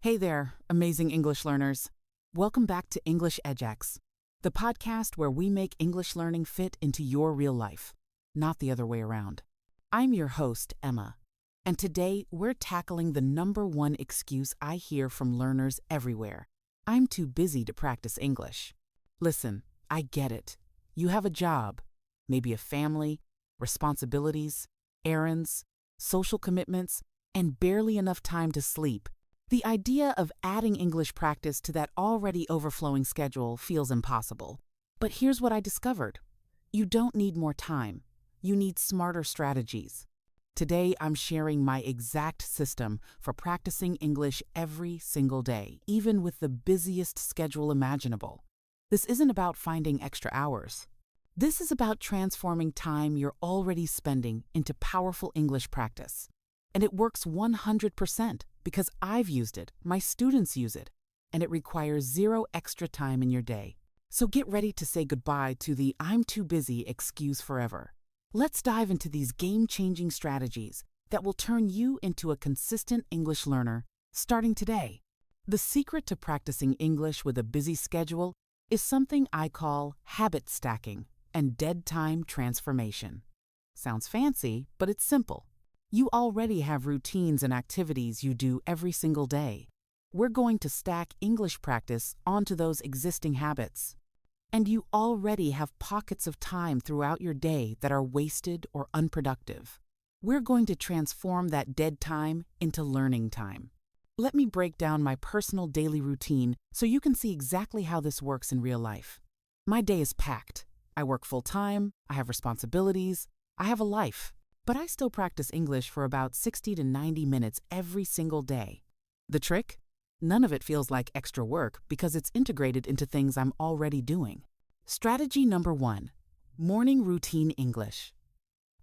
Hey there, amazing English learners. Welcome back to English EdgeX, the podcast where we make English learning fit into your real life, not the other way around. I'm your host, Emma, and today we're tackling the number one excuse I hear from learners everywhere. I'm too busy to practice English. Listen, I get it. You have a job, maybe a family, responsibilities, errands, social commitments, and barely enough time to sleep. The idea of adding English practice to that already overflowing schedule feels impossible. But here's what I discovered. You don't need more time. You need smarter strategies. Today, I'm sharing my exact system for practicing English every single day, even with the busiest schedule imaginable. This isn't about finding extra hours. This is about transforming time you're already spending into powerful English practice. And it works 100% because I've used it, my students use it, and it requires zero extra time in your day. So get ready to say goodbye to the "I'm too busy" excuse forever. Let's dive into these game-changing strategies that will turn you into a consistent English learner starting today. The secret to practicing English with a busy schedule is something I call habit stacking and dead time transformation. Sounds fancy, but it's simple. You already have routines and activities you do every single day. We're going to stack English practice onto those existing habits. And you already have pockets of time throughout your day that are wasted or unproductive. We're going to transform that dead time into learning time. Let me break down my personal daily routine so you can see exactly how this works in real life. My day is packed. I work full-time, I have responsibilities, I have a life. But I still practice English for about 60 to 90 minutes every single day. The trick? None of it feels like extra work because it's integrated into things I'm already doing. Strategy number 1, morning routine English.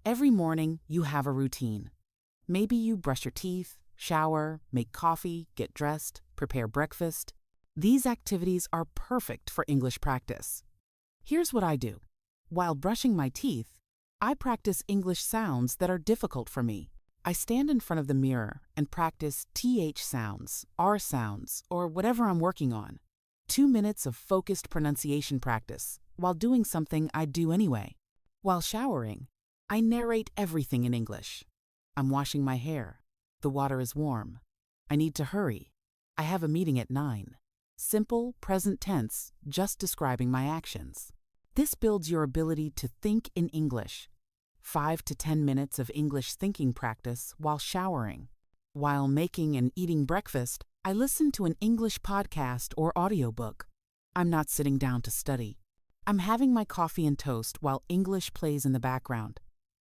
Every morning, you have a routine. Maybe you brush your teeth, shower, make coffee, get dressed, prepare breakfast. These activities are perfect for English practice. Here's what I do. While brushing my teeth, I practice English sounds that are difficult for me. I stand in front of the mirror and practice TH sounds, R sounds, or whatever I'm working on. 2 minutes of focused pronunciation practice while doing something I do anyway. While showering, I narrate everything in English. I'm washing my hair. The water is warm. I need to hurry. I have a meeting at 9. Simple, present tense, just describing my actions. This builds your ability to think in English. 5 to 10 minutes of English thinking practice while showering. While making and eating breakfast, I listen to an English podcast or audiobook. I'm not sitting down to study. I'm having my coffee and toast while English plays in the background.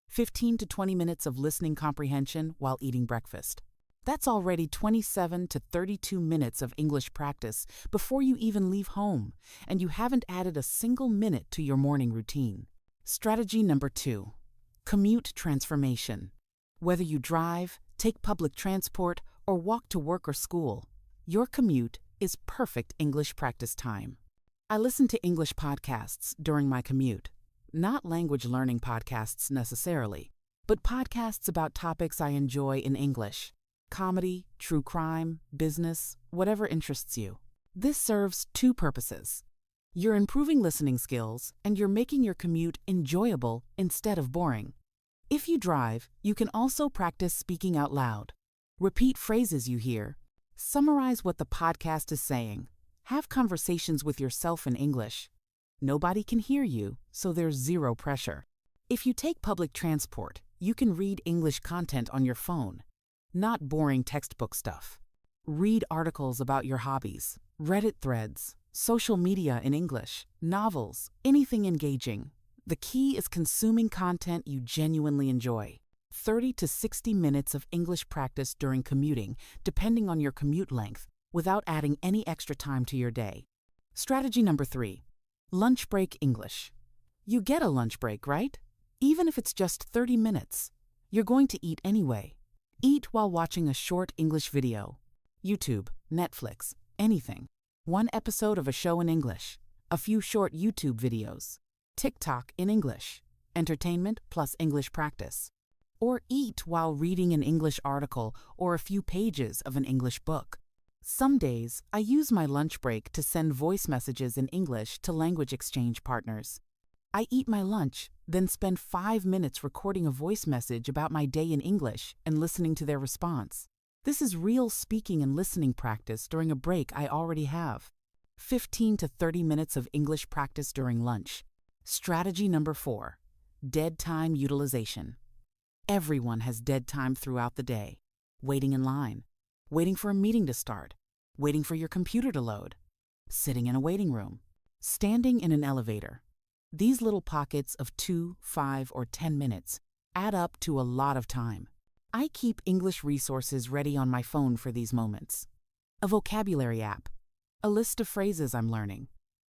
15 to 20 minutes of listening comprehension while eating breakfast. That's already 27 to 32 minutes of English practice before you even leave home, and you haven't added a single minute to your morning routine. Strategy number 2, commute transformation. Whether you drive, take public transport, or walk to work or school, your commute is perfect English practice time. I listen to English podcasts during my commute. Not language learning podcasts necessarily, but podcasts about topics I enjoy in English. Comedy, true crime, business, whatever interests you. This serves 2 purposes. You're improving listening skills, and you're making your commute enjoyable instead of boring. If you drive, you can also practice speaking out loud. Repeat phrases you hear. Summarize what the podcast is saying. Have conversations with yourself in English. Nobody can hear you, so there's zero pressure. If you take public transport, you can read English content on your phone. Not boring textbook stuff. Read articles about your hobbies, Reddit threads, social media in English, novels, anything engaging. The key is consuming content you genuinely enjoy. 30 to 60 minutes of English practice during commuting, depending on your commute length, without adding any extra time to your day. Strategy number 3, lunch break English. You get a lunch break, right? Even if it's just 30 minutes. You're going to eat anyway. Eat while watching a short English video. YouTube, Netflix, anything. 1 episode of a show in English. A few short YouTube videos. TikTok in English. Entertainment plus English practice. Or eat while reading an English article or a few pages of an English book. Some days, I use my lunch break to send voice messages in English to language exchange partners. I eat my lunch, then spend 5 minutes recording a voice message about my day in English and listening to their response. This is real speaking and listening practice during a break I already have. 15 to 30 minutes of English practice during lunch. Strategy number 4. Dead time utilization. Everyone has dead time throughout the day. Waiting in line, waiting for a meeting to start, waiting for your computer to load, sitting in a waiting room, standing in an elevator. These little pockets of 2, 5, or 10 minutes add up to a lot of time. I keep English resources ready on my phone for these moments. A vocabulary app, a list of phrases I'm learning,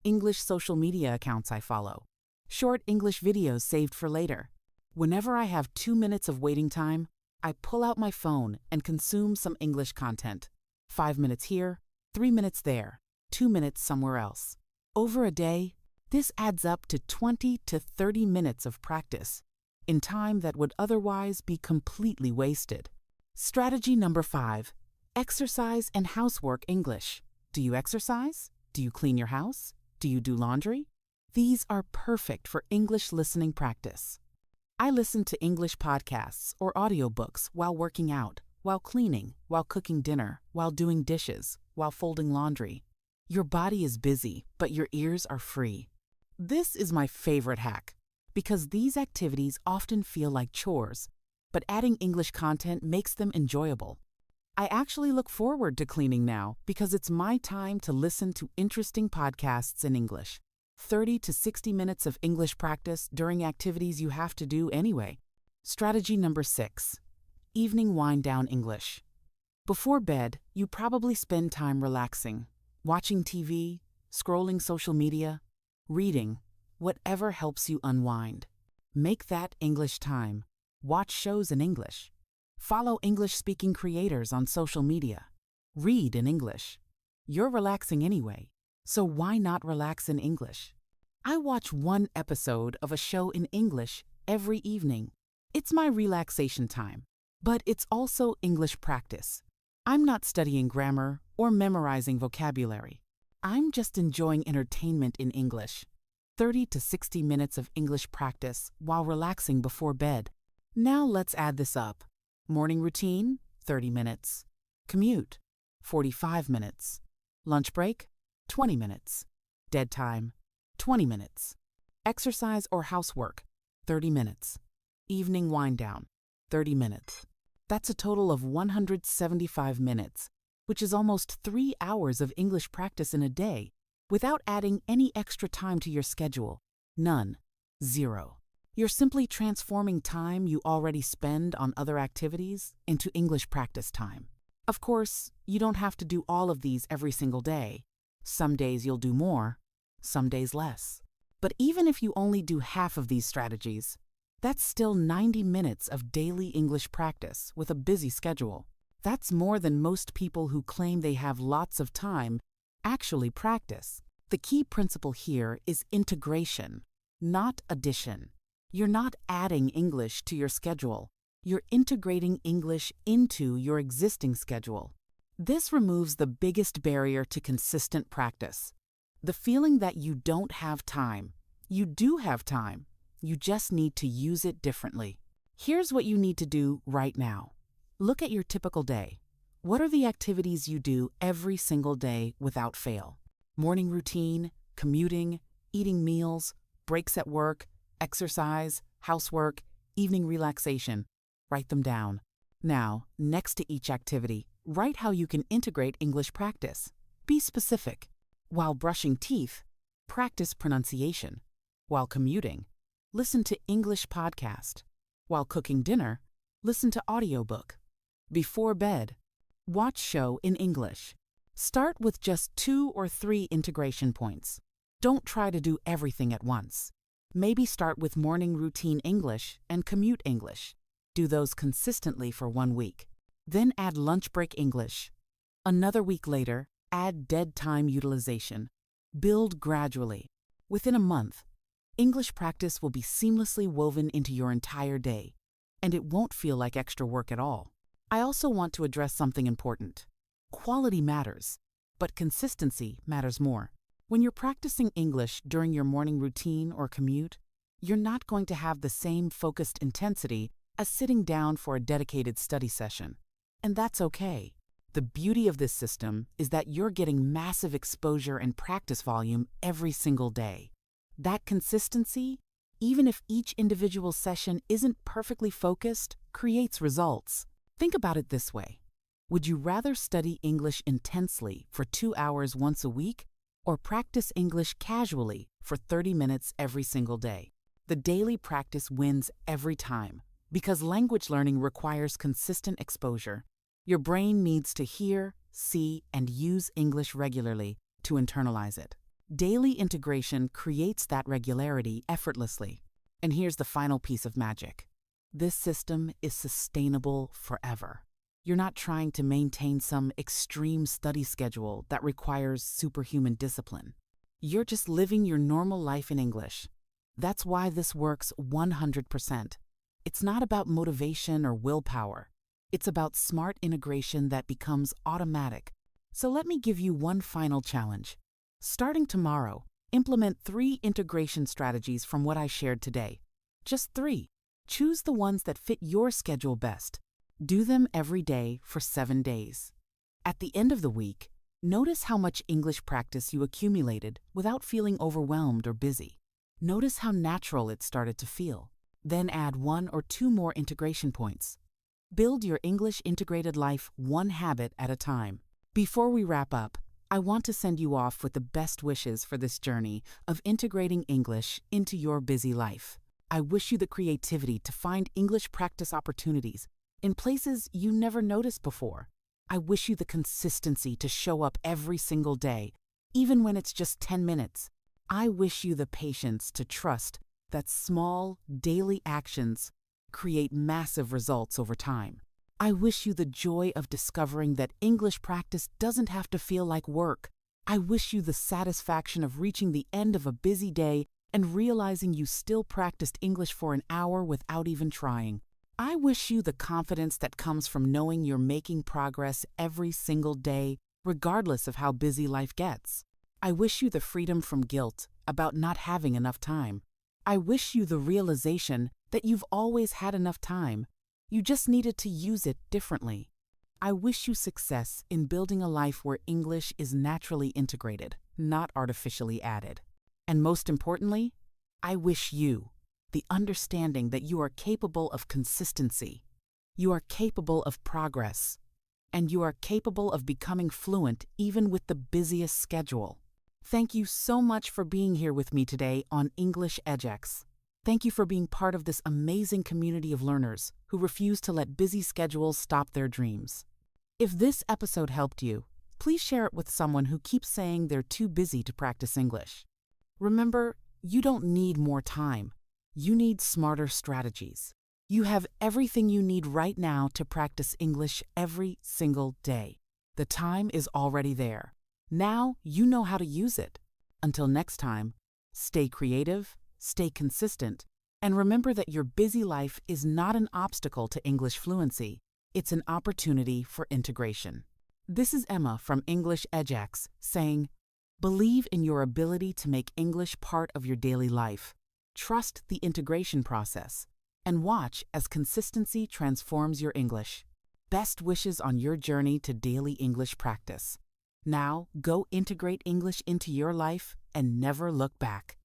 English social media accounts I follow, short English videos saved for later. Whenever I have 2 minutes of waiting time, I pull out my phone and consume some English content. 5 minutes here, 3 minutes there, 2 minutes somewhere else. Over a day, this adds up to 20 to 30 minutes of practice in time that would otherwise be completely wasted. Strategy number 5. Exercise and housework English. Do you exercise? Do you clean your house? Do you do laundry? These are perfect for English listening practice. I listen to English podcasts or audiobooks while working out, while cleaning, while cooking dinner, while doing dishes, while folding laundry. Your body is busy, but your ears are free. This is my favorite hack, because these activities often feel like chores, but adding English content makes them enjoyable. I actually look forward to cleaning now because it's my time to listen to interesting podcasts in English. 30 to 60 minutes of English practice during activities you have to do anyway. Strategy number 6. Evening wind down English. Before bed, you probably spend time relaxing, watching TV, scrolling social media, reading, whatever helps you unwind. Make that English time. Watch shows in English. Follow English-speaking creators on social media. Read in English. You're relaxing anyway, so why not relax in English? I watch one episode of a show in English every evening. It's my relaxation time, but it's also English practice. I'm not studying grammar or memorizing vocabulary. I'm just enjoying entertainment in English. 30 to 60 minutes of English practice while relaxing before bed. Now let's add this up. Morning routine, 30 minutes. Commute, 45 minutes. Lunch break, 20 minutes. Dead time, 20 minutes. Exercise or housework, 30 minutes. Evening wind down, 30 minutes. That's a total of 175 minutes, which is almost 3 hours of English practice in a day without adding any extra time to your schedule. None. Zero. You're simply transforming time you already spend on other activities into English practice time. Of course, you don't have to do all of these every single day. Some days you'll do more, some days less. But even if you only do half of these strategies, that's still 90 minutes of daily English practice with a busy schedule. That's more than most people who claim they have lots of time actually practice. The key principle here is integration, not addition. You're not adding English to your schedule. You're integrating English into your existing schedule. This removes the biggest barrier to consistent practice. The feeling that you don't have time. You do have time. You just need to use it differently. Here's what you need to do right now. Look at your typical day. What are the activities you do every single day without fail? Morning routine, commuting, eating meals, breaks at work, exercise, housework, evening relaxation. Write them down. Now, next to each activity, write how you can integrate English practice. Be specific. While brushing teeth, practice pronunciation. While commuting, listen to English podcast. While cooking dinner, listen to audiobook. Before bed, watch show in English. Start with just 2 or 3 integration points. Don't try to do everything at once. Maybe start with morning routine English and commute English. Do those consistently for 1 week. Then add lunch break English. Another week later, add dead time utilization. Build gradually. Within a month, English practice will be seamlessly woven into your entire day, and it won't feel like extra work at all. I also want to address something important. Quality matters, but consistency matters more. When you're practicing English during your morning routine or commute, you're not going to have the same focused intensity as sitting down for a dedicated study session. And that's okay. The beauty of this system is that you're getting massive exposure and practice volume every single day. That consistency, even if each individual session isn't perfectly focused, creates results. Think about it this way. Would you rather study English intensely for 2 hours once a week or practice English casually for 30 minutes every single day? The daily practice wins every time because language learning requires consistent exposure. Your brain needs to hear, see, and use English regularly to internalize it. Daily integration creates that regularity effortlessly. And here's the final piece of magic. This system is sustainable forever. You're not trying to maintain some extreme study schedule that requires superhuman discipline. You're just living your normal life in English. That's why this works 100%. It's not about motivation or willpower. It's about smart integration that becomes automatic. So let me give you one final challenge. Starting tomorrow, implement 3 integration strategies from what I shared today. Just 3. Choose the ones that fit your schedule best. Do them every day for 7 days. At the end of the week, notice how much English practice you accumulated without feeling overwhelmed or busy. Notice how natural it started to feel. Then add 1 or 2 more integration points. Build your English integrated life one habit at a time. Before we wrap up, I want to send you off with the best wishes for this journey of integrating English into your busy life. I wish you the creativity to find English practice opportunities in places you never noticed before. I wish you the consistency to show up every single day, even when it's just 10 minutes. I wish you the patience to trust that small, daily actions create massive results over time. I wish you the joy of discovering that English practice doesn't have to feel like work. I wish you the satisfaction of reaching the end of a busy day and realizing you still practiced English for an hour without even trying. I wish you the confidence that comes from knowing you're making progress every single day, regardless of how busy life gets. I wish you the freedom from guilt about not having enough time. I wish you the realization that you've always had enough time. You just needed to use it differently. I wish you success in building a life where English is naturally integrated, not artificially added. And most importantly, I wish you the understanding that you are capable of consistency, you are capable of progress, and you are capable of becoming fluent even with the busiest schedule. Thank you so much for being here with me today on English EdgeX. Thank you for being part of this amazing community of learners who refuse to let busy schedules stop their dreams. If this episode helped you, please share it with someone who keeps saying they're too busy to practice English. Remember, you don't need more time. You need smarter strategies. You have everything you need right now to practice English every single day. The time is already there. Now you know how to use it. Until next time, stay creative, stay consistent, and remember that your busy life is not an obstacle to English fluency. It's an opportunity for integration. This is Emma from English EdgeX saying, believe in your ability to make English part of your daily life. Trust the integration process, and watch as consistency transforms your English. Best wishes on your journey to daily English practice. Now, go integrate English into your life and never look back.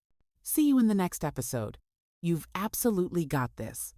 See you in the next episode. You've absolutely got this.